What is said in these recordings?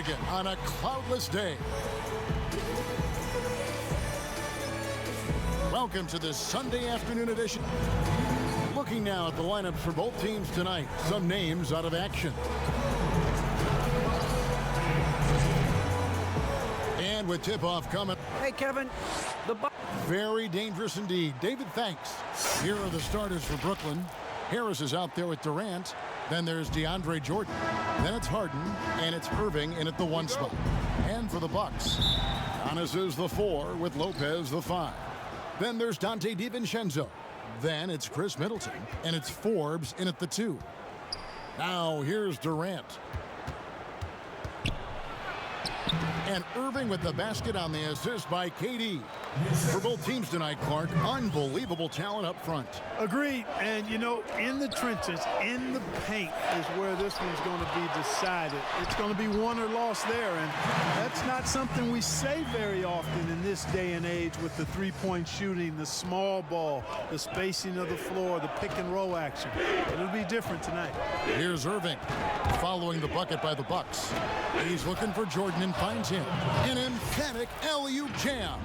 basket on a cloudless day. Welcome to this Sunday afternoon edition. Looking now at the lineups for both teams tonight. Some names out of action. And with tip-off coming. Hey, Kevin. Very dangerous indeed. David, thanks. Here are the starters for Brooklyn. Harris is out there with Durant. Then there's DeAndre Jordan. Then it's Harden, and it's Irving in at the 1 spot. And for the Bucks, Giannis is the 4 with Lopez the 5. Then there's Dante DiVincenzo. Then it's Chris Middleton, and it's Forbes in at the 2. Now here's Durant. And Irving with the basket on the assist by KD. For both teams tonight, Clark, unbelievable talent up front. Agreed. And, you know, in the trenches, in the paint is where this one's going to be decided. It's going to be won or lost there. And that's not something we say very often in this day and age with the three-point shooting, the small ball, the spacing of the floor, the pick-and-roll action. It'll be different tonight. Here's Irving following the bucket by the Bucks. He's looking for Jordan and finds him. An emphatic alley-oop jam.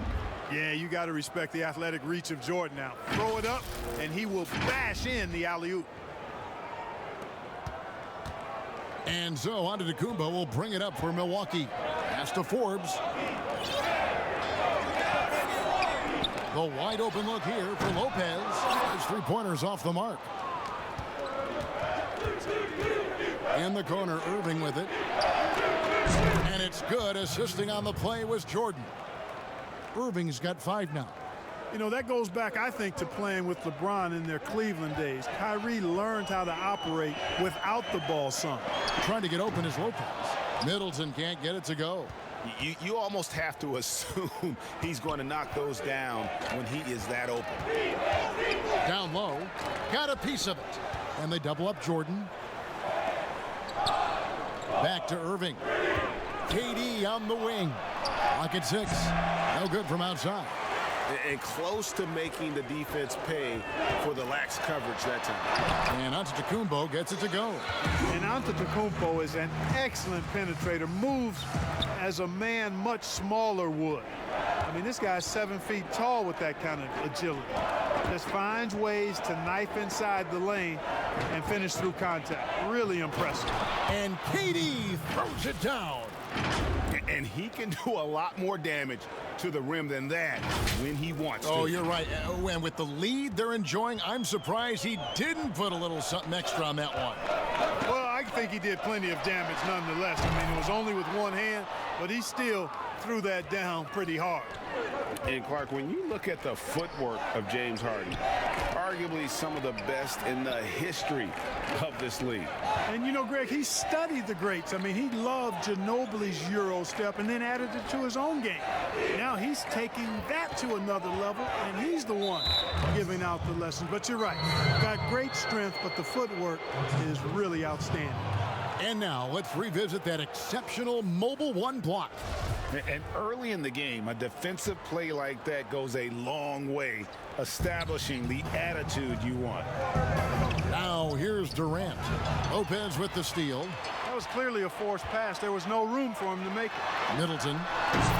Yeah, you got to respect the athletic reach of Jordan now. Throw it up, and he will bash in the alley-oop. And so Antetokounmpo will bring it up for Milwaukee. Pass to Forbes. The wide open look here for Lopez. His three-pointers off the mark. In the corner, Irving with it. And it's good. Assisting on the play was Jordan. Irving's got 5 now. You know, that goes back, I think, to playing with LeBron in their Cleveland days. Kyrie learned how to operate without the ball some. Trying to get open is Lopez. Middleton can't get it to go. You almost have to assume he's going to knock those down when he is that open. Down low. Got a piece of it. And they double up Jordan. Back to Irving. KD on the wing. Lock at 6. No good from outside. And close to making the defense pay for the lax coverage that time. And Antetokounmpo gets it to go. And Antetokounmpo is an excellent penetrator. Moves as a man much smaller would. I mean, this guy's 7 feet tall with that kind of agility. Just finds ways to knife inside the lane and finish through contact. Really impressive. And KD throws it down. And he can do a lot more damage to the rim than that when he wants to. Oh, you're right. And with the lead they're enjoying, I'm surprised he didn't put a little something extra on that one. Well, I think he did plenty of damage nonetheless. I mean, it was only with one hand, but he still threw that down pretty hard. And Clark, when you look at the footwork of James Harden, arguably some of the best in the history of this league. And you know, Greg, he studied the greats. I mean, he loved Ginobili's Euro step and then added it to his own game. Now he's taking that to another level, and he's the one giving out the lessons. But you're right, got great strength, but the footwork is really outstanding. And now let's revisit that exceptional mobile 1 block. And early in the game, a defensive play like that goes a long way, establishing the attitude you want. Now here's Durant. Lopez with the steal. That was clearly a forced pass. There was no room for him to make it. Middleton.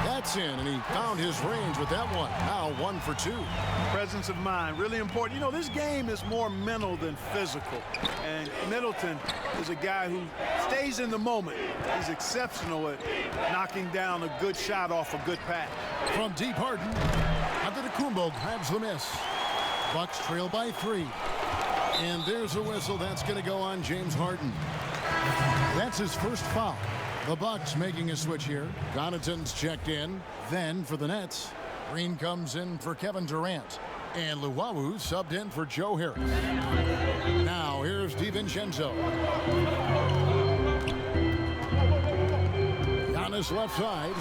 That's in, and he found his range with that one. Now 1 for 2. Presence of mind, really important. You know, this game is more mental than physical. And Middleton is a guy who stays in the moment. He's exceptional at knocking down a good shot off a good pass. From deep, Harden. Antetokounmpo grabs the miss. Bucks trail by 3. And there's a whistle. That's going to go on James Harden. That's his first foul. The Bucks making a switch here. Connaughton's checked in. Then for the Nets, Green comes in for Kevin Durant. And Luwawu subbed in for Joe Harris. Now here's DiVincenzo. Giannis left side.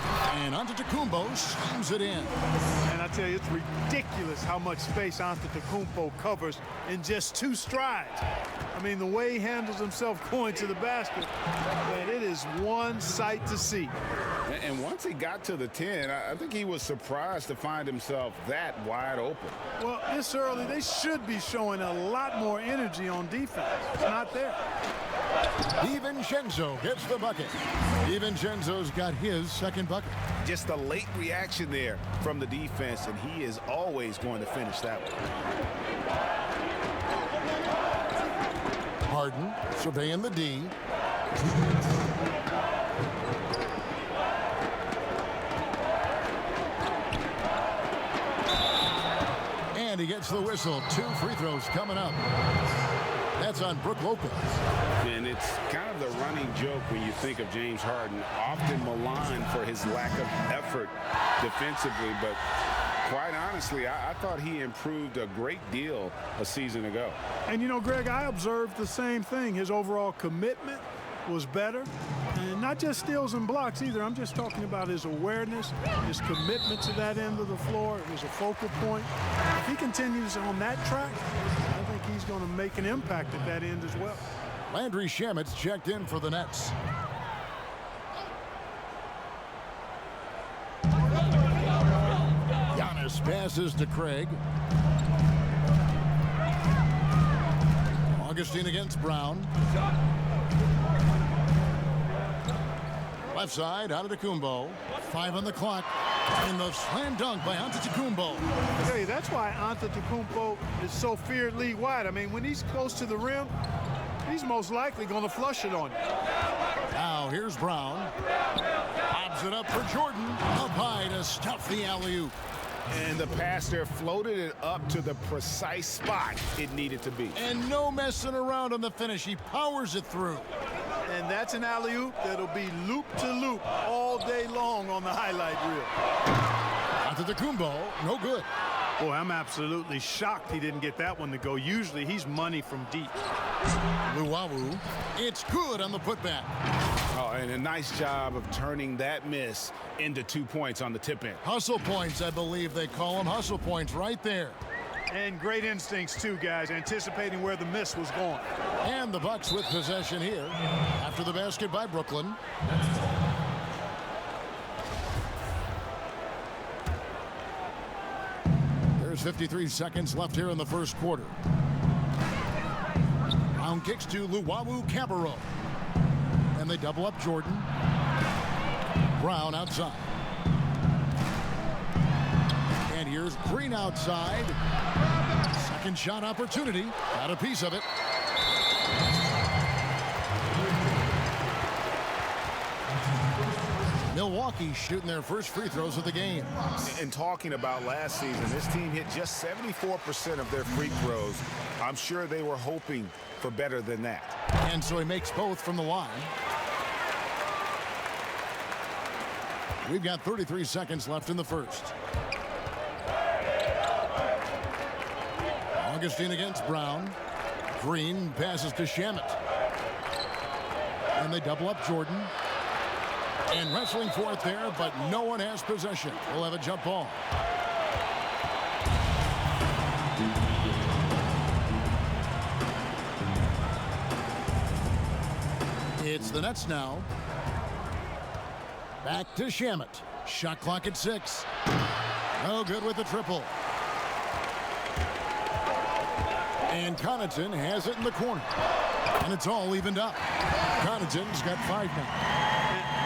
And Antetokounmpo slams it in. And I tell you, it's ridiculous how much space Antetokounmpo covers in just 2 strides. I mean, the way he handles himself going to the basket, man, it is one sight to see. And once he got to the 10, I think he was surprised to find himself that wide open. Well, this early, they should be showing a lot more energy on defense. It's not there. DiVincenzo gets the bucket. DiVincenzo's got his second bucket. Just a late reaction there from the defense, and he is always going to finish that one. Harden surveying the D. And he gets the whistle. 2 free throws coming up. That's on Brook Lopez. And it's kind of the running joke when you think of James Harden, often maligned for his lack of effort defensively. But quite honestly, I thought he improved a great deal a season ago. And, you know, Greg, I observed the same thing. His overall commitment was better. And not just steals and blocks either. I'm just talking about his awareness, his commitment to that end of the floor. It was a focal point. If he continues on that track, I think he's going to make an impact at that end as well. Landry Shamet's checked in for the Nets. Giannis passes to Craig. Augustine against Brown. Left side, Antetokounmpo. 5 on the clock. And the slam dunk by Antetokounmpo. I tell you, that's why Antetokounmpo is so feared league wide. I mean, when he's close to the rim, he's most likely going to flush it on you. Now here's Brown. Lobs it up for Jordan. Up high to stuff the alley-oop. And the pass there floated it up to the precise spot it needed to be. And no messing around on the finish. He powers it through. And that's an alley-oop that'll be loop to loop all day long on the highlight reel. Antetokounmpo, no good. Boy, I'm absolutely shocked he didn't get that one to go. Usually he's money from deep. Luwawu, it's good on the putback. Oh, and a nice job of turning that miss into 2 points on the tip in. Hustle points, I believe they call them. Hustle points right there. And great instincts, too, guys, anticipating where the miss was going. And the Bucks with possession here after the basket by Brooklyn. There's 53 seconds left here in the first quarter. Brown kicks to Luwawu-Cabarrot. And they double up Jordan. Brown outside. And here's Green outside. Second shot opportunity. Got a piece of it. Milwaukee shooting their first free throws of the game. And talking about last season, this team hit just 74% of their free throws. I'm sure they were hoping for better than that. And so he makes both from the line. We've got 33 seconds left in the first. Augustine against Brown. Green passes to Shamet. And they double up Jordan. And wrestling for it there, but no one has possession. We'll have a jump ball. It's the Nets now. Back to Shamet. Shot clock at 6. No good with the triple. And Connaughton has it in the corner. And it's all evened up. Connaughton's got 5 now.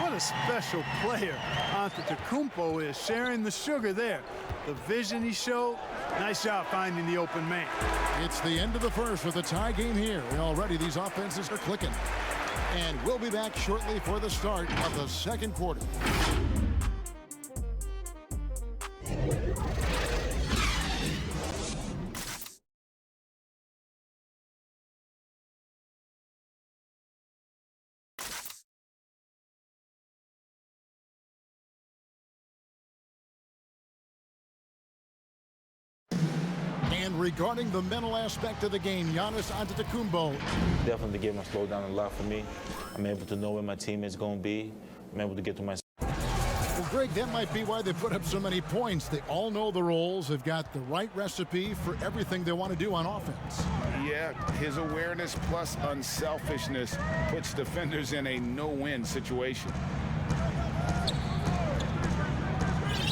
What a special player Antetokounmpo is, sharing the sugar there. The vision he showed, nice job finding the open man. It's the end of the first with a tie game here. And already these offenses are clicking. And we'll be back shortly for the start of the second quarter. And regarding the mental aspect of the game, Giannis Antetokounmpo. Definitely the game has slowed down a lot for me. I'm able to know where my teammates going to be. I'm able to get to my... Well, Greg, that might be why they put up so many points. They all know the roles. They've got the right recipe for everything they want to do on offense. Yeah, his awareness plus unselfishness puts defenders in a no-win situation.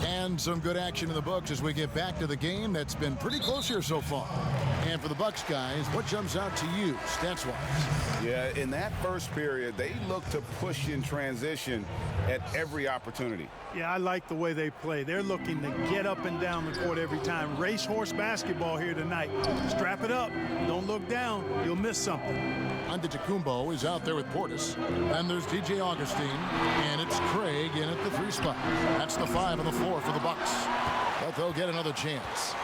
And some good action in the books as we get back to the game that's been pretty close here so far. And And for the Bucks guys, what jumps out to you stats-wise? Yeah, in that first period, they looked to push in transition at every opportunity. Yeah, I like the way they play. They're looking to get up and down the court every time. Racehorse basketball here tonight. Strap it up. Don't look down. You'll miss something. Antetokounmpo is out there with Portis. Then there's DJ Augustine, and it's Craig in at the 3 spot. That's the 5 on the floor for the Bucks. But they'll get another chance.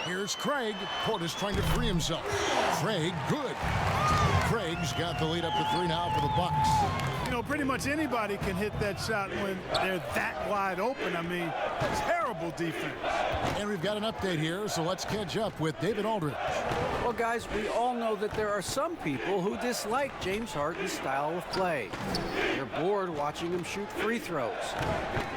Here's Craig. Portis trying to free himself. Craig, good. Craig's got the lead up to 3 now for the Bucks. You know, pretty much anybody can hit that shot when they're that wide open. I mean, terrible defense. And we've got an update here, so let's catch up with David Aldridge. Well, guys, we all know that there are some people who dislike James Harden's style of play. They're bored watching him shoot free throws.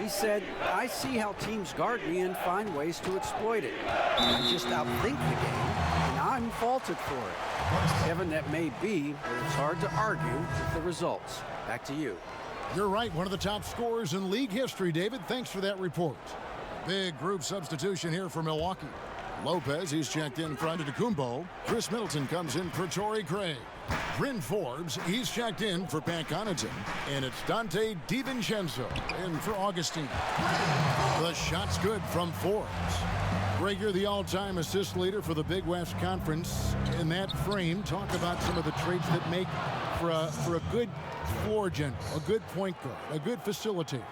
He said, I see how teams guard me and find ways to exploit it. I just outthink the game, and I'm faulted for it. Kevin, that may be, but it's hard to argue with the results. Back to you. You're right, one of the top scorers in league history, David. Thanks for that report. Big group substitution here for Milwaukee. Lopez, he's checked in for Antetokounmpo. Chris Middleton comes in for Torrey Craig. Bryn Forbes, he's checked in for Pat Connaughton. And it's Dante DiVincenzo in for Augustine. The shot's good from Forbes. Greg, you're the all-time assist leader for the Big West Conference. In that frame, talk about some of the traits that make for a good floor general, a good point guard, a good facilitator.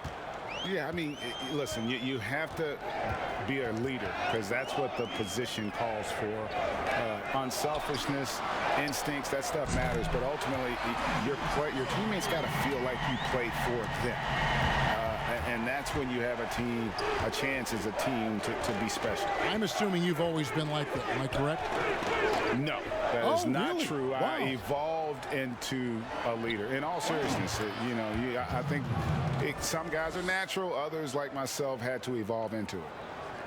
Yeah, I mean, listen, you have to be a leader because that's what the position calls for. Unselfishness, instincts, that stuff matters. But ultimately, your teammates got to feel like you played for them. And that's when you have a chance as a team to be special. I'm assuming you've always been like that. Am I correct? No, that is not really? true. Wow. I evolved into a leader. In all seriousness, I think some guys are natural. Others, like myself, had to evolve into it.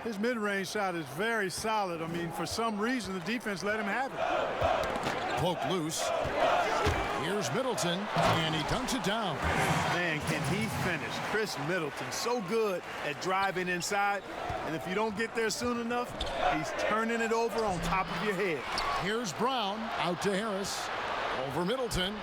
His mid-range shot is very solid. I mean, for some reason, the defense let him have it. Poke loose. Here's Middleton, and he dunks it down. Man, can he finish? Chris Middleton, so good at driving inside. And if you don't get there soon enough, he's turning it over on top of your head. Here's Brown, out to Harris. Over Middleton.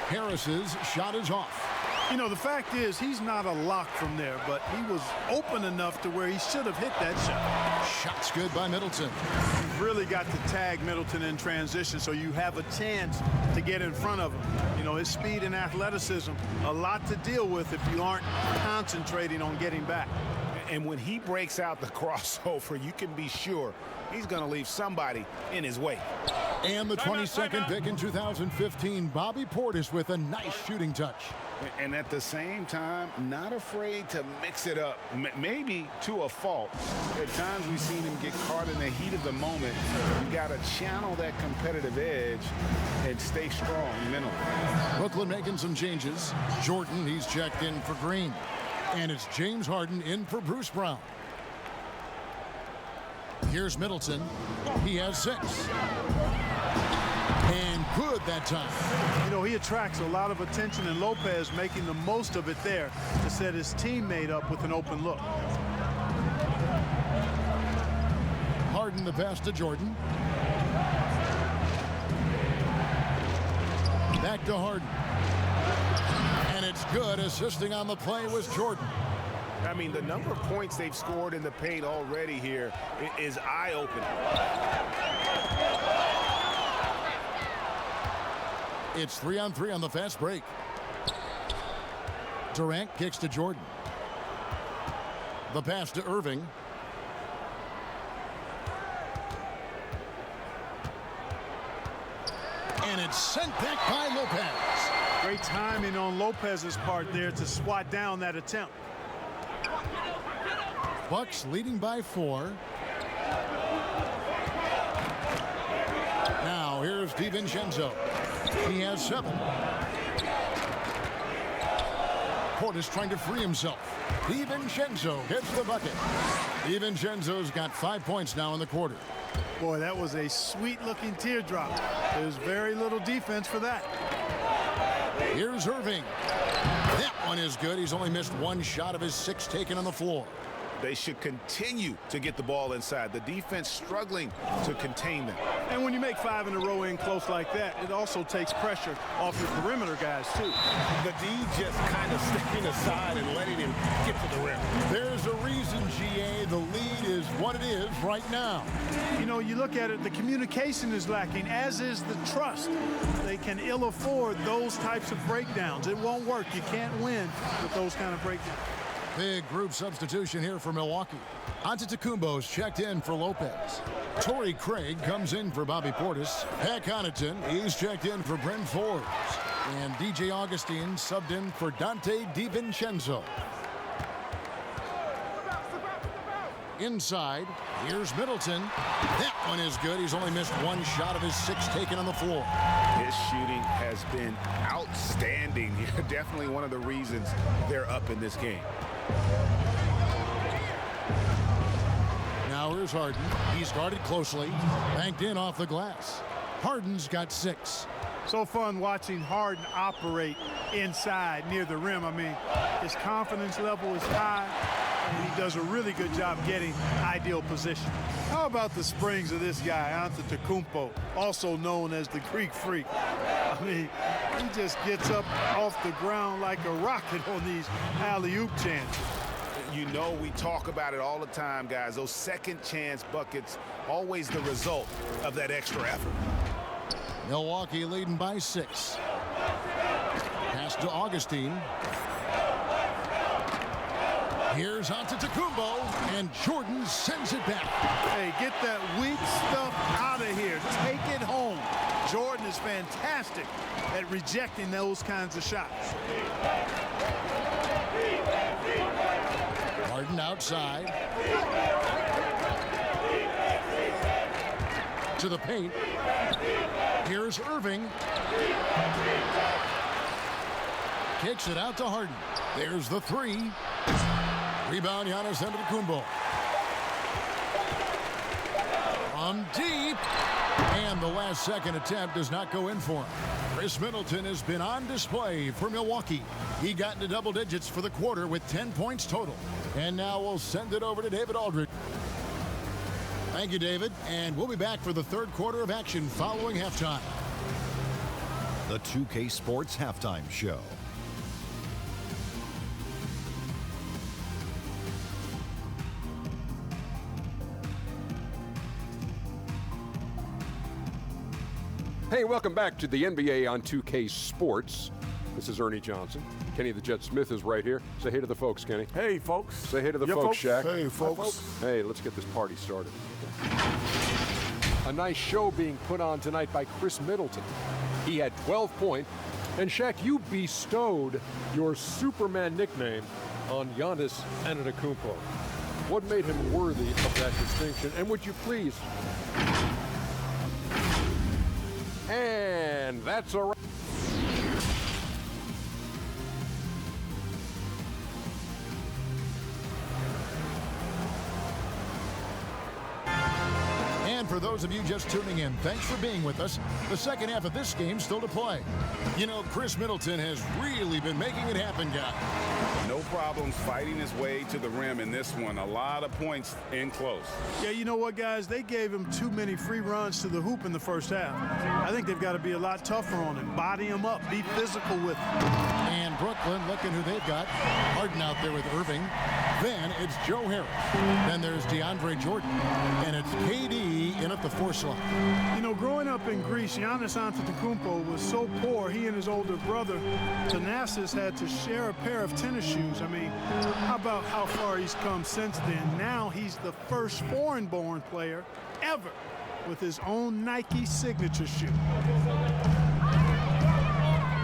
Harris's shot is off. You know, the fact is, he's not a lock from there, but he was open enough to where he should have hit that shot. Shot's good by Middleton. You've really got to tag Middleton in transition so you have a chance to get in front of him. You know, his speed and athleticism, a lot to deal with if you aren't concentrating on getting back. And when he breaks out the crossover, you can be sure he's going to leave somebody in his way. And the 22nd pick in 2015, Bobby Portis with a nice shooting touch. And at the same time, not afraid to mix it up, maybe to a fault. At times we've seen him get caught in the heat of the moment. You got to channel that competitive edge and stay strong mentally. Brooklyn making some changes. Jordan, he's checked in for Green. And it's James Harden in for Bruce Brown. Here's Middleton. He has 6. And good that time. You know, he attracts a lot of attention, and Lopez making the most of it there to set his teammate up with an open look. Harden the pass to Jordan. Back to Harden. And it's good. Assisting on the play was Jordan. I mean, the number of points they've scored in the paint already here is eye-opening. It's 3-on-3 on the fast break. Durant kicks to Jordan. The pass to Irving. And it's sent back by Lopez. Great timing on Lopez's part there to swat down that attempt. Bucks leading by 4. Now here's DiVincenzo. He has 7. Portis trying to free himself. DiVincenzo gets the bucket. DiVincenzo's got 5 points now in the quarter. Boy, that was a sweet-looking teardrop. There's very little defense for that. Here's Irving. That one is good. He's only missed 1 shot of his 6 taken on the floor. They should continue to get the ball inside. The defense struggling to contain them. And when you make 5 in a row in close like that, it also takes pressure off your perimeter guys, too. The D just kind of stepping aside and letting him get to the rim. There's a reason, GA, the lead is what it is right now. You know, you look at it, the communication is lacking, as is the trust. They can ill afford those types of breakdowns. It won't work. You can't win with those kind of breakdowns. Big group substitution here for Milwaukee. Antetokounmpo's checked in for Lopez. Torrey Craig comes in for Bobby Portis. Pat Connaughton, he's checked in for Bryn Forbes. And DJ Augustine subbed in for Dante DiVincenzo. Inside, here's Middleton. That one is good. He's only missed 1 shot of his 6 taken on the floor. His shooting has been outstanding. Definitely one of the reasons they're up in this game. Now here's Harden. He's guarded closely. Banked in off the glass. Harden's got 6. So fun watching Harden operate inside near the rim. I mean, his confidence level is high, and he does a really good job getting ideal position. How about the springs of this guy, Antetokounmpo, also known as the Greek Freak? I mean, he just gets up off the ground like a rocket on these alley-oop chances. You know, we talk about it all the time, guys. Those second chance buckets, always the result of that extra effort. Milwaukee leading by 6. Pass to Augustine. Here's Antetokounmpo, and Jordan sends it back. Hey, get that weak stuff out of here. Take it home. Jordan is fantastic at rejecting those kinds of shots. Harden outside. To the paint. Here's Irving. Kicks it out to Harden. There's the 3. Rebound, Giannis Antetokounmpo. From deep. And the last second attempt does not go in for him. Chris Middleton has been on display for Milwaukee. He got into double digits for the quarter with 10 points total. And now we'll send it over to David Aldridge. Thank you, David. And we'll be back for the third quarter of action following halftime. The 2K Sports Halftime Show. Hey, welcome back to the NBA on 2K Sports. This is Ernie Johnson. Kenny the Jet Smith is right here. Say hey to the folks, Kenny. Hey, folks. Say hey to the folks, Shaq. Hey, folks. Hey, let's get this party started. A nice show being put on tonight by Chris Middleton. He had 12 points. And Shaq, you bestowed your Superman nickname on Giannis Antetokounmpo. What made him worthy of that distinction? And would you please... And that's a wrap. And for those of you just tuning in, thanks for being with us. The second half of this game still to play. You know, Chris Middleton has really been making it happen, guys. No problems fighting his way to the rim in this one. A lot of points in close. Yeah, you know what, guys? They gave him too many free runs to the hoop in the first half. I think they've got to be a lot tougher on him. Body him up. Be physical with him. And Brooklyn, looking who they've got. Harden out there with Irving. Then it's Joe Harris. Then there's DeAndre Jordan. And it's KD in at the 4 slot. You know, growing up in Greece, Giannis Antetokounmpo was so poor, he and his older brother, Thanasis, had to share a pair of tennis shoes. I mean, how about how far he's come since then? Now he's the first foreign-born player ever with his own Nike signature shoe.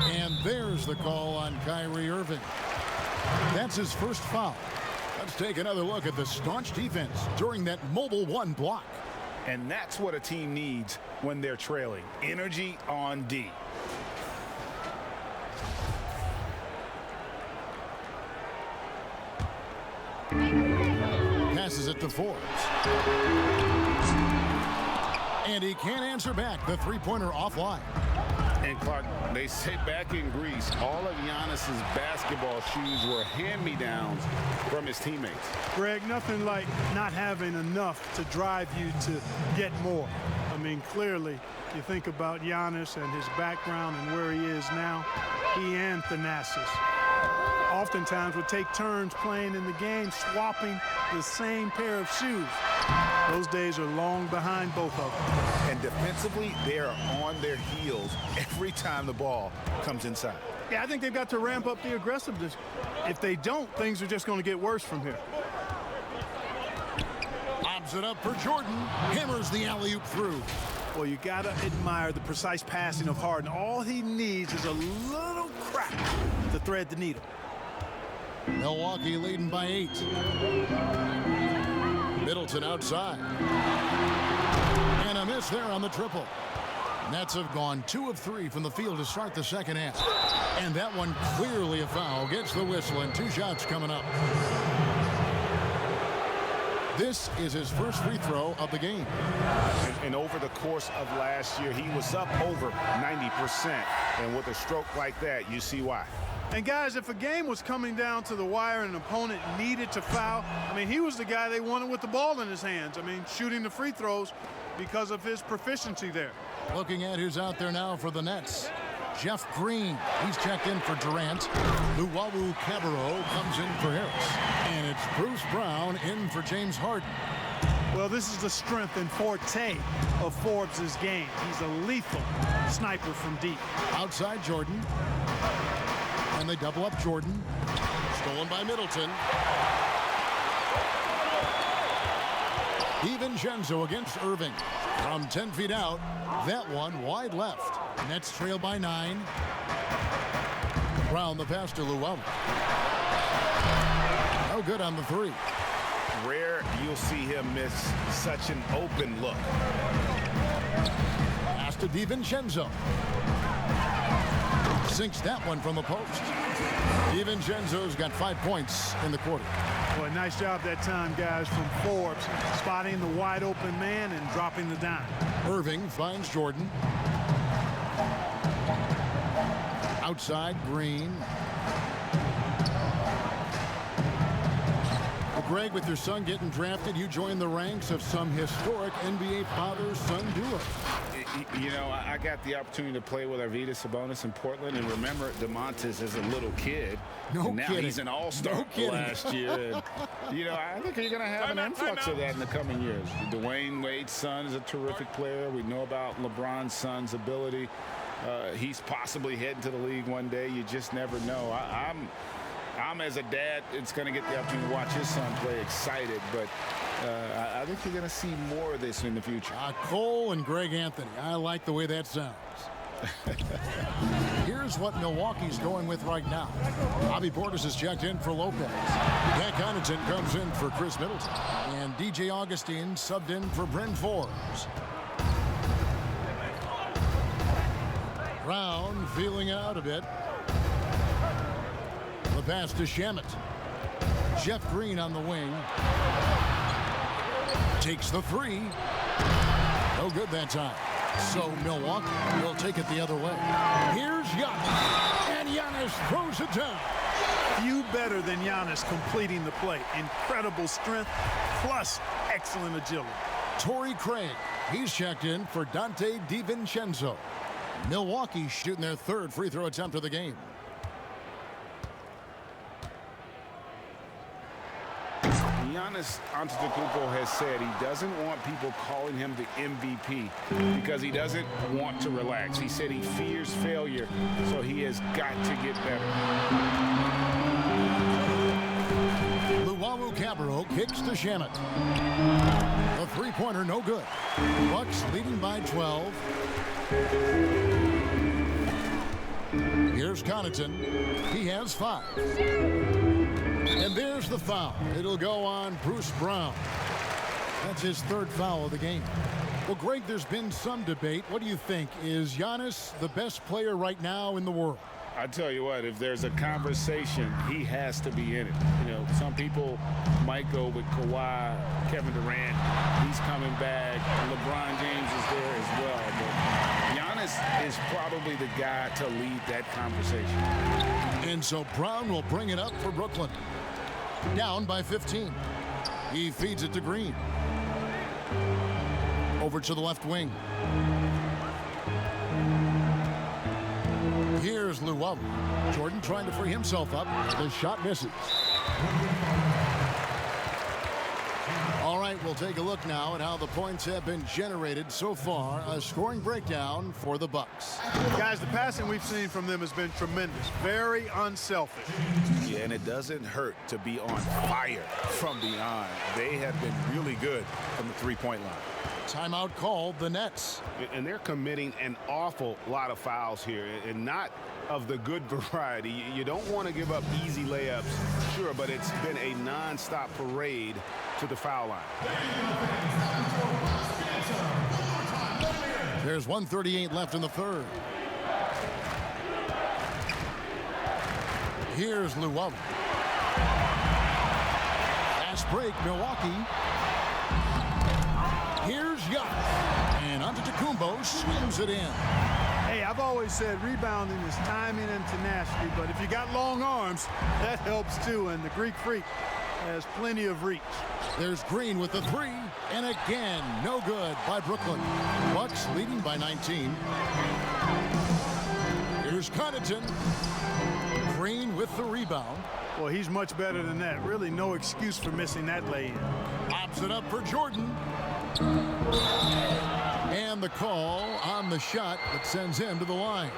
And there's the call on Kyrie Irving. That's his first foul. Let's take another look at the staunch defense during that mobile 1 block. And that's what a team needs when they're trailing. Energy on D. Passes it to Forbes. And he can't answer back. The 3-pointer offline. And Clark, they say back in Greece, all of Giannis's basketball shoes were hand-me-downs from his teammates. Greg, nothing like not having enough to drive you to get more. I mean, clearly, you think about Giannis and his background and where he is now, he and Thanasis oftentimes would take turns playing in the game, swapping the same pair of shoes. Those days are long behind both of them. And defensively, they are on their heels every time the ball comes inside. Yeah, I think they've got to ramp up the aggressiveness. If they don't, things are just going to get worse from here. Lobs it up for Jordan. Hammers the alley-oop through. Well, you got to admire the precise passing of Harden. All he needs is a little crack to thread the needle. Milwaukee leading by 8. Middleton outside. And a miss there on the triple. Nets have gone 2 of 3 from the field to start the second half. And that one clearly a foul. Gets the whistle and 2 shots coming up. This is his first free throw of the game. And over the course of last year, he was up over 90%. And with a stroke like that, you see why. And guys, if a game was coming down to the wire and an opponent needed to foul, I mean, he was the guy they wanted with the ball in his hands. I mean, shooting the free throws because of his proficiency there. Looking at who's out there now for the Nets. Jeff Green, he's checked in for Durant. Luwawu Cabarro comes in for Harris. And it's Bruce Brown in for James Harden. Well, this is the strength and forte of Forbes' game. He's a lethal sniper from deep. Outside Jordan. And they double up Jordan. Stolen by Middleton. DiVincenzo against Irving. From 10 feet out, that one wide left. Nets trail by 9. Brown the pass to Luwawu. No good on the 3. Rare you'll see him miss such an open look. Pass to DiVincenzo. Sinks that one from the post. DiVincenzo's got 5 points in the quarter. Boy, nice job that time, guys, from Forbes, spotting the wide open man and dropping the dime. Irving finds Jordan. Outside, Green. Well, Greg, with your son getting drafted, you join the ranks of some historic NBA father-son duo. You know, I got the opportunity to play with Arvydas Sabonis in Portland, and remember DeMontis as a little kid. No and now kidding. He's an all-star last year. And, you know, I think you're going to have an influx of that in the coming years. Dwayne Wade's son is a terrific player. We know about LeBron's son's ability. He's possibly heading to the league one day. You just never know. I'm as a dad, it's going to get the opportunity to watch his son play excited, but I think you're going to see more of this in the future. Cole and Greg Anthony. I like the way that sounds. Here's what Milwaukee's going with right now. Bobby Portis is checked in for Lopez. Pat Connaughton comes in for Chris Middleton. And DJ Augustine subbed in for Bryn Forbes. Brown feeling it out a bit. The pass to Shamet. Jeff Green on the wing. Takes the 3. No good that time. So Milwaukee will take it the other way. Here's Giannis. And Giannis throws it down. Few better than Giannis completing the play. Incredible strength plus excellent agility. Torrey Craig. He's checked in for Dante DiVincenzo. Milwaukee shooting their 3rd free throw attempt of the game. Giannis Antetokounmpo has said he doesn't want people calling him the MVP because he doesn't want to relax. He said he fears failure, so he has got to get better. Luwawu Cabarro kicks to Shamet. The 3-pointer no good. Bucks leading by 12. Here's Connaughton. He has 5. And there's the foul. It'll go on Bruce Brown. That's his 3rd foul of the game. Well, Greg, there's been some debate. What do you think? Is Giannis the best player right now in the world? I tell you what, if there's a conversation, he has to be in it. You know, some people might go with Kawhi, Kevin Durant. He's coming back. LeBron James is there as well. But Giannis Giannis is probably the guy to lead that conversation. And so Brown will bring it up for Brooklyn. Down by 15. He feeds it to Green. Over to the left wing. Here's Luwawu. Jordan trying to free himself up. The shot misses. All right, we'll take a look now at how the points have been generated so far. A scoring breakdown for the Bucks. Guys, the passing we've seen from them has been tremendous. Very unselfish. Yeah, and it doesn't hurt to be on fire from beyond. They have been really good from the three-point line. Timeout called the Nets. And they're committing an awful lot of fouls here, and not of the good variety. You don't want to give up easy layups, sure, but it's been a non-stop parade to the foul line. There's 1:38 left in the third. Here's Luwawu. Fast break, Milwaukee. Here's Giannis. And Antetokounmpo swings it in. Hey, I've always said rebounding is timing and tenacity, but if you got long arms, that helps too, and the Greek Freak has plenty of reach. There's Green with the three, and again, no good by Brooklyn. Bucks leading by 19. Here's Connaughton. Green with the rebound. Well, he's much better than that. Really no excuse for missing that lay-in. Pops it up for Jordan. And the call on the shot that sends him to the line.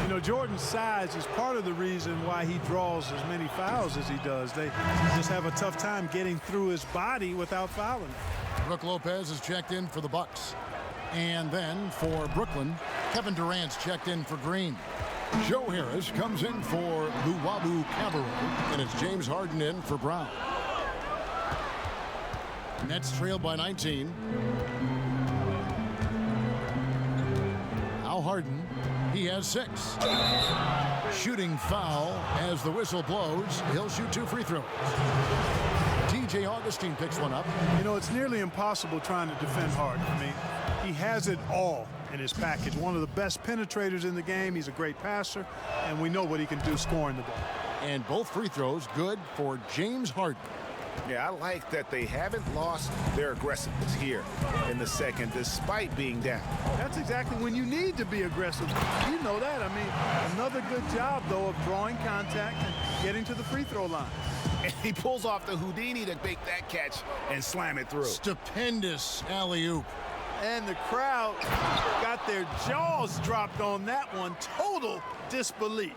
You know, Jordan's size is part of the reason why he draws as many fouls as he does. They just have a tough time getting through his body without fouling. Brook Lopez is checked in for the Bucks. And then for Brooklyn, Kevin Durant's checked in for Green. Joe Harris comes in for Luwawu Cabarrot, and it's James Harden in for Brown. Nets trailed by 19. Now Harden, he has 6. Shooting foul as the whistle blows. He'll shoot 2 free throws. TJ Augustine picks one up. You know, it's nearly impossible trying to defend Harden. I mean, he has it all in his package. One of the best penetrators in the game. He's a great passer, and we know what he can do scoring the ball. And both free throws good for James Harden. Yeah, I like that they haven't lost their aggressiveness here in the second, despite being down. That's exactly when you need to be aggressive. You know that. I mean, another good job, though, of drawing contact and getting to the free throw line. And he pulls off the Houdini to make that catch and slam it through. Stupendous alley-oop. And the crowd got their jaws dropped on that one. Total disbelief.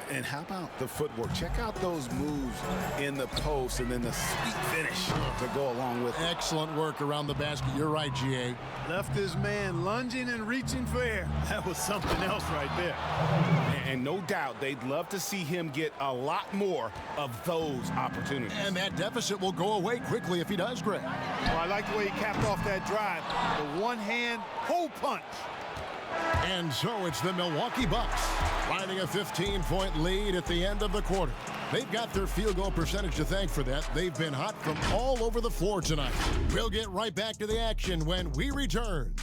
And how about the footwork? Check out those moves in the post and then the sweet finish to go along with it. Excellent work around the basket. You're right, G.A. Left his man lunging and reaching for air. That was something else right there. And no doubt they'd love to see him get a lot more of those opportunities. And that deficit will go away quickly if he does, Greg. Well, I like the way he capped off that drive. The one-hand hole punch. And so it's the Milwaukee Bucks finding a 15-point lead at the end of the quarter. They've got their field goal percentage to thank for that. They've been hot from all over the floor tonight. We'll get right back to the action when we return.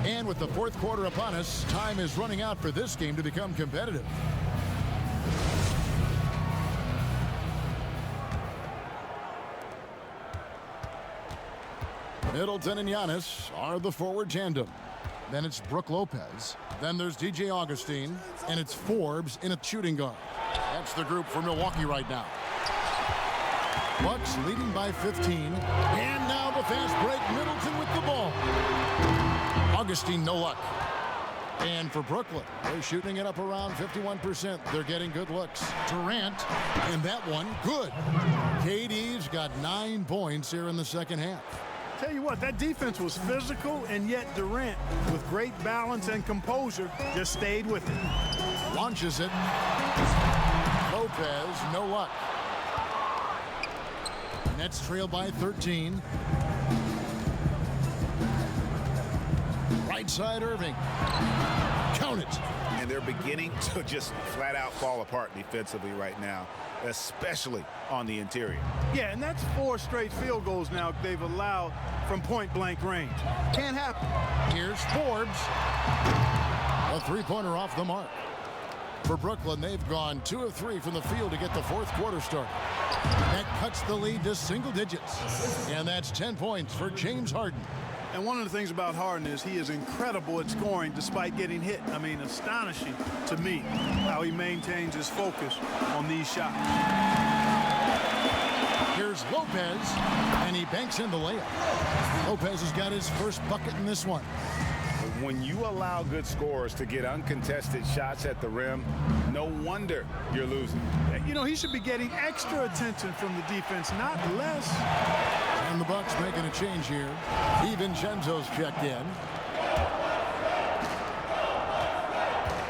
And with the fourth quarter upon us, time is running out for this game to become competitive. Middleton and Giannis are the forward tandem. Then it's Brook Lopez. Then there's DJ Augustine. And it's Forbes in a shooting guard. That's the group for Milwaukee right now. Bucks leading by 15. And now the fast break. Middleton with the ball. Augustine, no luck. And for Brooklyn, they're shooting it up around 51%. They're getting good looks. Durant, and that one, good. KD's got 9 points here in the second half. Tell you what, that defense was physical, and yet Durant, with great balance and composure, just stayed with it. Launches it. Lopez, no luck. Nets trail by 13. Right side Irving. Count it. And they're beginning to just flat out fall apart defensively right now, especially on the interior. Yeah, and that's 4 straight field goals now they've allowed from point-blank range. Can't happen. Here's Forbes. A three-pointer off the mark. For Brooklyn, they've gone 2 of 3 from the field to get the fourth quarter started. That cuts the lead to single digits. And that's 10 points for James Harden. And one of the things about Harden is he is incredible at scoring despite getting hit. I mean, astonishing to me how he maintains his focus on these shots. Here's Lopez, and he banks in the layup. Lopez has got his first bucket in this one. When you allow good scorers to get uncontested shots at the rim, no wonder you're losing. You know, he should be getting extra attention from the defense, not less. And the Bucks making a change here. DiVincenzo's checked in.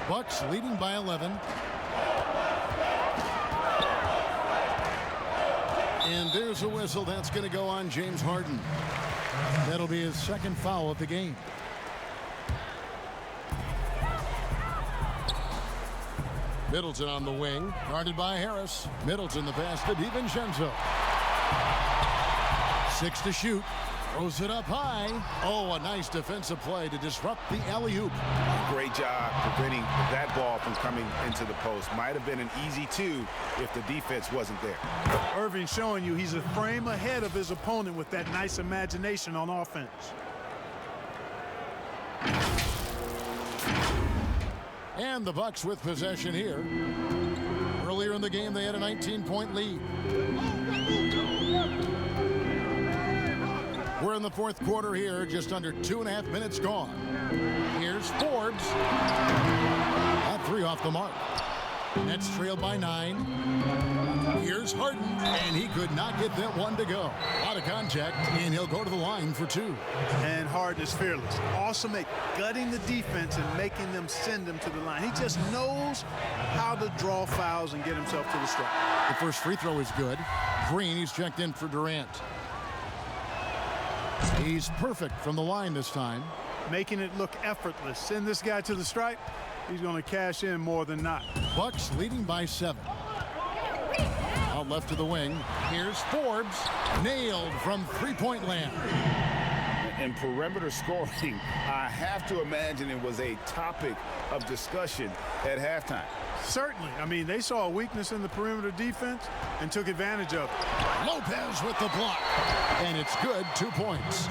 Bucks leading by 11. And there's a whistle. That's going to go on James Harden. That'll be his second foul of the game. Middleton on the wing, guarded by Harris. Middleton the pass to DiVincenzo. 6 to shoot. Throws it up high. Oh, a nice defensive play to disrupt the alley-oop. Great job preventing that ball from coming into the post. Might have been an easy 2 if the defense wasn't there. Irving showing you he's a frame ahead of his opponent with that nice imagination on offense. And the Bucks with possession here. Earlier in the game, they had a 19-point lead. We're in the fourth quarter here, just under 2.5 minutes gone. Here's Forbes. That 3 off the mark. Nets trailed by 9. Here's Harden, and he could not get that one to go. Out of contact, and he'll go to the line for 2. And Harden is fearless. Awesome at gutting the defense and making them send him to the line. He just knows how to draw fouls and get himself to the stripe. The first free throw is good. Green, he's checked in for Durant. He's perfect from the line this time. Making it look effortless. Send this guy to the stripe. He's going to cash in more than not. Bucks leading by 7. Out left to the wing. Here's Forbes. Nailed from three-point land. And perimeter scoring, I have to imagine it was a topic of discussion at halftime. Certainly. I mean, they saw a weakness in the perimeter defense and took advantage of it. Lopez with the block. And it's good. 2 points.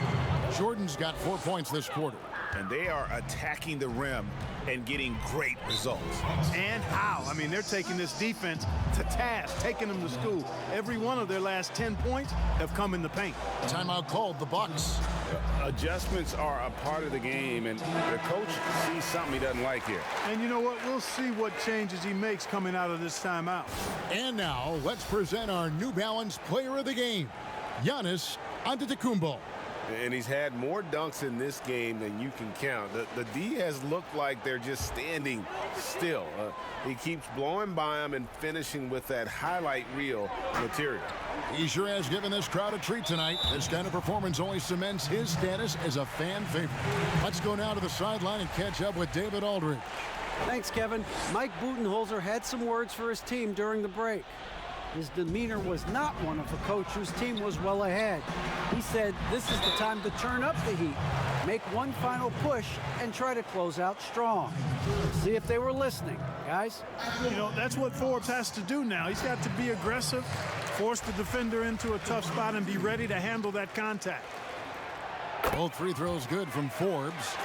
Jordan's got 4 points this quarter. And they are attacking the rim and getting great results. And how? I mean, they're taking this defense to task, taking them to school. Every one of their last 10 points have come in the paint. Timeout called the Bucks. Adjustments are a part of the game, and the coach sees something he doesn't like here. And you know what? We'll see what changes he makes coming out of this timeout. And now, let's present our New Balance player of the game, Giannis Antetokounmpo. And he's had more dunks in this game than you can count. The D has looked like they're just standing still. He keeps blowing by them and finishing with that highlight reel material. He sure has given this crowd a treat tonight. This kind of performance only cements his status as a fan favorite. Let's go now to the sideline and catch up with David Aldridge. Thanks, Kevin. Mike Budenholzer had some words for his team during the break. His demeanor was not one of a coach whose team was well ahead. He said this is the time to turn up the heat, make one final push, and try to close out strong. See if they were listening, guys. You know, that's what Forbes has to do now. He's got to be aggressive, force the defender into a tough spot, and be ready to handle that contact. Both free throws good from Forbes.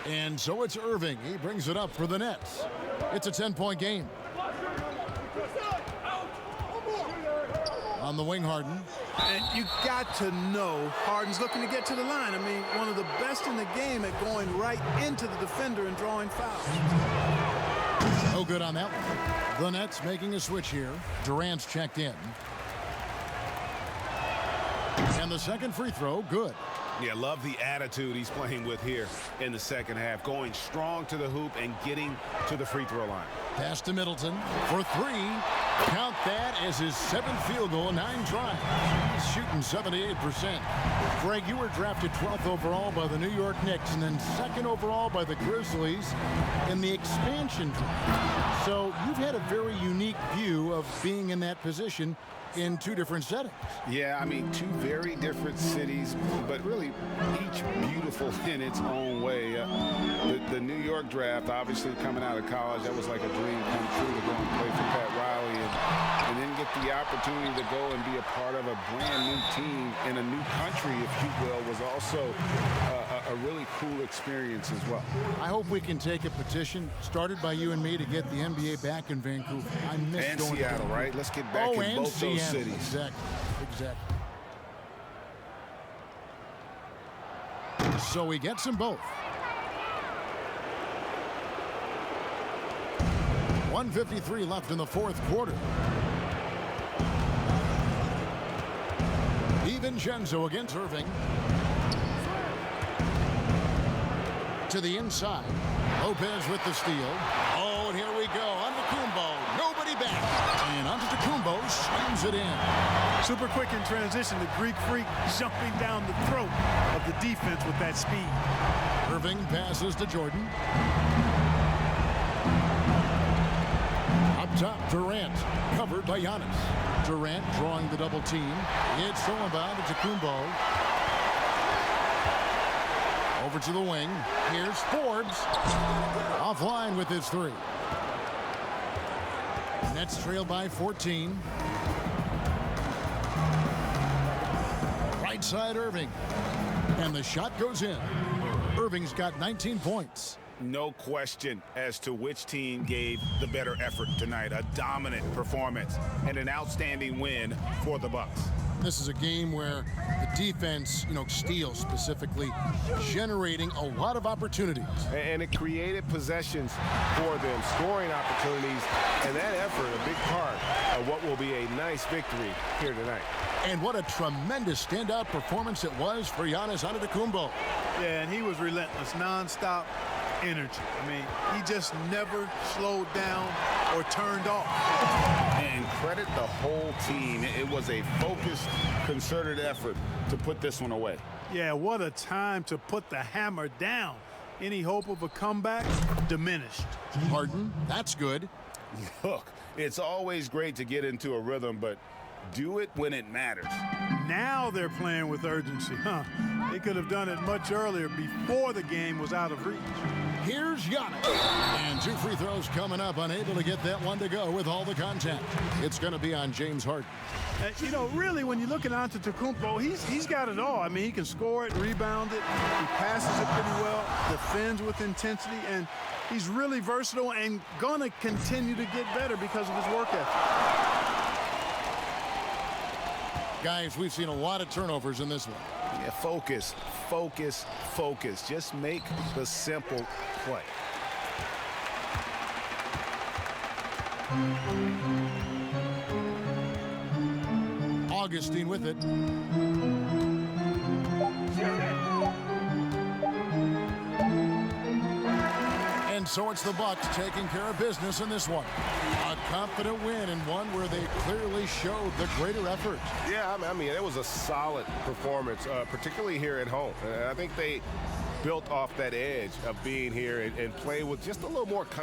And so it's Irving. He brings it up for the Nets. It's a 10-point game. On the wing, Harden. And you got to know Harden's looking to get to the line. I mean, one of the best in the game at going right into the defender and drawing fouls. No good on that one. The Nets making a switch here. Durant's checked in. And the second free throw, good. Yeah, love the attitude he's playing with here in the second half. Going strong to the hoop and getting to the free throw line. Pass to Middleton for 3. Count that as his 7th field goal in 9 tries. He's shooting 78%. Greg, you were drafted 12th overall by the New York Knicks and then 2nd overall by the Grizzlies in the expansion draft. So you've had a very unique view of being in that position in 2 different settings. Yeah, I mean, 2 very different cities, but really each beautiful in its own way. The New York draft, obviously coming out of college, that was like a dream come true to go and play for Pat Riley and then get the opportunity to go and be a part of a brand new team in a new country, if you will, was also a really cool experience as well. I hope we can take a petition started by you and me to get the NBA back in Vancouver. I miss and going Seattle, to right? Let's get back in both those cities. Exactly. So he gets them both. 1:53 left in the 4th quarter. DiVincenzo against Irving. To the inside. Lopez with the steal. Oh, and here we go. Antetokounmpo. Nobody back. And Antetokounmpo slams it in. Super quick in transition. The Greek freak jumping down the throat of the defense with that speed. Irving passes to Jordan. Up top, Durant. Covered by Giannis. Durant drawing the double team. It's thrown by Antetokounmpo. Over to the wing. Here's Forbes. Offline with his 3. Nets trail by 14. Right side Irving. And the shot goes in. Irving's got 19 points. No question as to which team gave the better effort tonight. A dominant performance and an outstanding win for the Bucks. This is a game where the defense, steals specifically, generating a lot of opportunities. And it created possessions for them, scoring opportunities, and that effort, a big part of what will be a nice victory here tonight. And what a tremendous standout performance it was for Giannis Antetokounmpo. Yeah, and he was relentless, nonstop energy. I mean, he just never slowed down or turned off. And credit the whole team. It was a focused, concerted effort to put this one away. Yeah, what a time to put the hammer down. Any hope of a comeback diminished. Harden, that's good. Look, it's always great to get into a rhythm, but do it when it matters. Now they're playing with urgency, huh? They could have done it much earlier before the game was out of reach. Here's Giannis. And 2 free throws coming up, unable to get that one to go with all the contact. It's going to be on James Harden. Really, when you look at Antetokounmpo, he's got it all. I mean, he can score it, rebound it, he passes it pretty well, defends with intensity, and he's really versatile and going to continue to get better because of his work ethic. Guys, we've seen a lot of turnovers in this one. Yeah, focus, focus, focus. Just make the simple play. Augustine with it. And so it's the Bucks taking care of business in this one. A confident win and one where they clearly showed the greater effort. Yeah, I mean, it was a solid performance, particularly here at home. I think they built off that edge of being here and play with just a little more confidence.